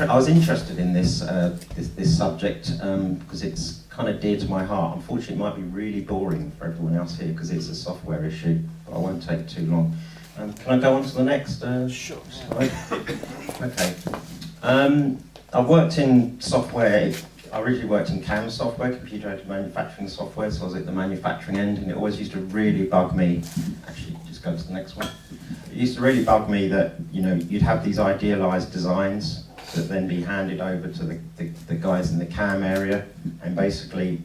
I was interested in this subject because it's kind of dear to my heart. Unfortunately, it might be really boring for everyone else here because it's a software issue, but I won't take too long. Can I go on to the next Sure. slide? Okay. I've worked in software. I originally worked in CAM software, computer-aided manufacturing software, so I was at the manufacturing end, and it always used to really bug me. Actually, just go to the next one. It used to really bug me that you'd have these idealised designs that then be handed over to the guys in the CAM area, and basically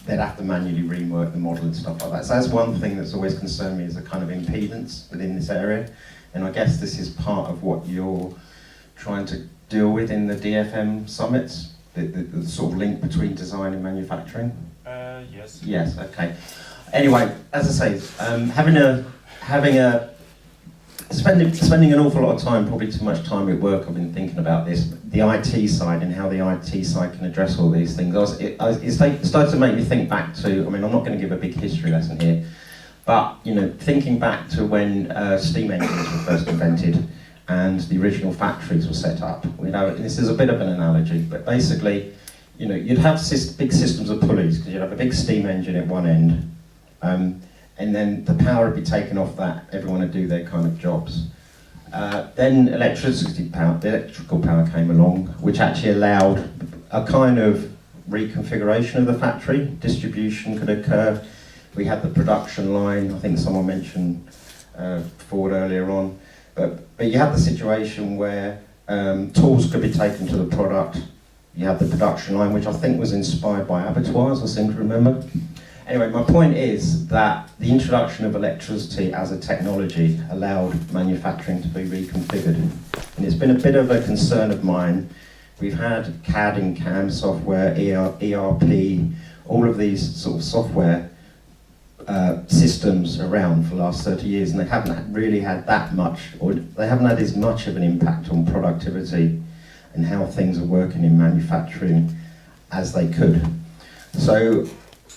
they'd have to manually rework the model and stuff like that. So that's one thing that's always concerned me, is a kind of impedance within this area, and I guess this is part of what you're trying to deal with in the DFM summits, the sort of link between design and manufacturing. Yes. Yes. Okay. Anyway, as I say, spending an awful lot of time, probably too much time at work, I've been thinking about this, the IT side and how the IT side can address all these things. It started to make me think back to, I'm not going to give a big history lesson here, but thinking back to when steam engines were first invented and the original factories were set up. This is a bit of an analogy, but basically, you'd have big systems of pulleys, because you'd have a big steam engine at one end, and then the power would be taken off that, everyone would do their kind of jobs. Then electrical power came along, which actually allowed a kind of reconfiguration of the factory. Distribution could occur. We had the production line, I think someone mentioned Ford earlier on, but you had the situation where tools could be taken to the product. You had the production line, which I think was inspired by abattoirs, I seem to remember. Anyway, my point is that the introduction of electricity as a technology allowed manufacturing to be reconfigured. And it's been a bit of a concern of mine. We've had CAD and CAM software, ERP, all of these sort of software systems around for the last 30 years, and they haven't really had that much, or they haven't had as much of an impact on productivity and how things are working in manufacturing as they could. So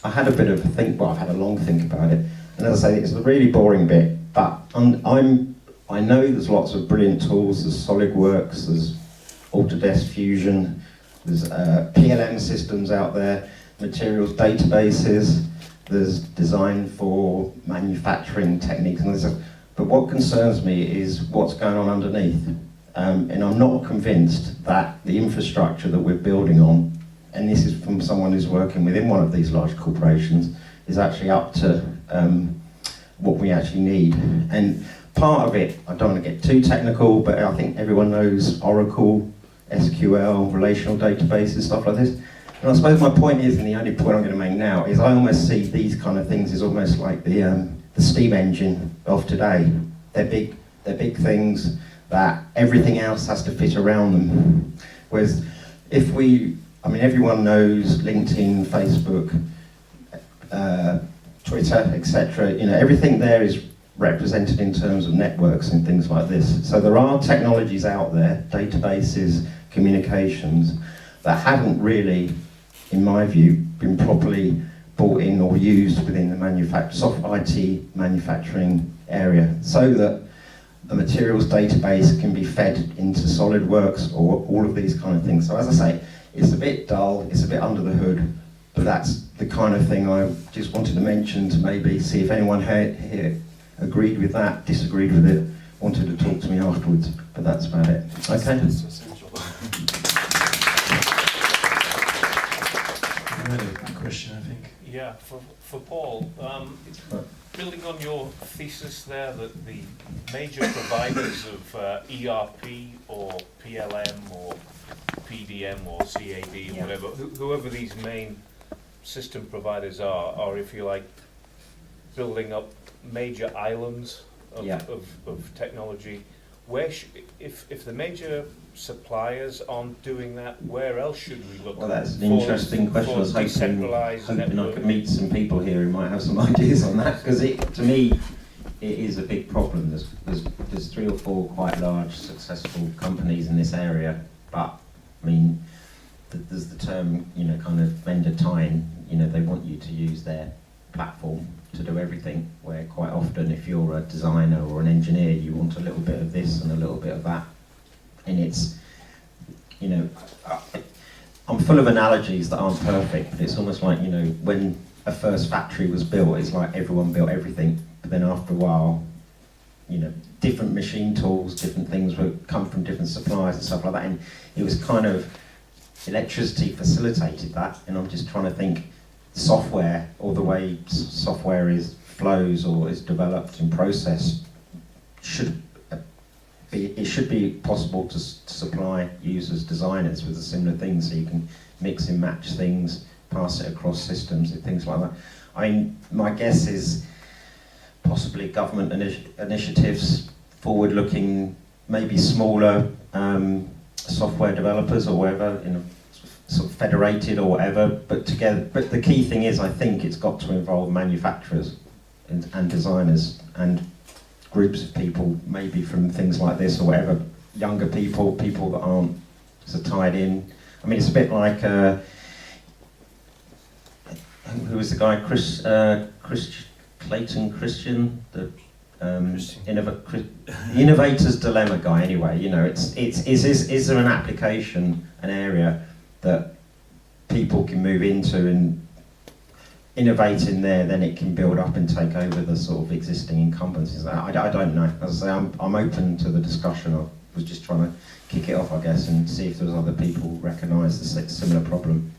I had a bit of a think, I've had a long think about it, and as I say, it's a really boring bit, but I know there's lots of brilliant tools. There's SolidWorks, there's Autodesk Fusion, there's PLM systems out there, materials databases, there's design for manufacturing techniques, but what concerns me is what's going on underneath. And I'm not convinced that the infrastructure that we're building on, and this is from someone who's working within one of these large corporations, is actually up to what we actually need. And part of it, I don't want to get too technical, but I think everyone knows Oracle, SQL, relational databases, stuff like this. And I suppose my point is, and the only point I'm going to make now, is I almost see these kind of things as almost like the steam engine of today. They're big things that everything else has to fit around them. Whereas everyone knows LinkedIn, Facebook, Twitter, etc. Everything there is represented in terms of networks and things like this. So there are technologies out there, databases, communications, that haven't really, in my view, been properly brought in or used within the soft IT manufacturing area, so that a materials database can be fed into SolidWorks or all of these kind of things. So as I say, it's a bit dull, it's a bit under the hood, but that's the kind of thing I just wanted to mention, to maybe see if anyone here agreed with that, disagreed with it, wanted to talk to me afterwards, but that's about it. Okay? Question, I think. Yeah, for Paul, building on your thesis there that the major providers of ERP or PLM or PDM or CAD or whatever, whoever these main system providers are, if you like, building up major islands of technology. Where if the major suppliers aren't doing that, where else should we look? Well, that's an interesting question. I was hoping I could meet some people here who might have some ideas on that, because to me it is a big problem. There's 3 or 4 quite large successful companies in this area, but there's the term kind of vendor tie-in. They want you to use their platform to do everything, where quite often if you're a designer or an engineer, you want a little bit of this and a little bit of that, and you know, I'm full of analogies that aren't perfect, but it's almost like, you know, when a first factory was built, it's like everyone built everything, but then after a while, you know, different machine tools, different things would come from different suppliers and stuff like that, and it was kind of, electricity facilitated that, and I'm just trying to think software, or the way software flows or is developed and processed, it should be possible to supply users, designers with a similar thing, so you can mix and match things, pass it across systems and things like that. I mean, my guess is possibly government initiatives, forward-looking, maybe smaller software developers or whatever, you know, sort of federated or whatever, but together. But the key thing is, I think it's got to involve manufacturers and designers and groups of people, maybe from things like this or whatever, younger people that aren't so tied in. I mean, it's a bit like, who was the guy, Clayton Christian, the innovator's dilemma guy. Anyway, you know, is there an application, an area that people can move into and innovate in there, then it can build up and take over the sort of existing incumbents. I don't know. As I say, I'm open to the discussion. I was just trying to kick it off, I guess, and see if there's other people recognise the similar problem.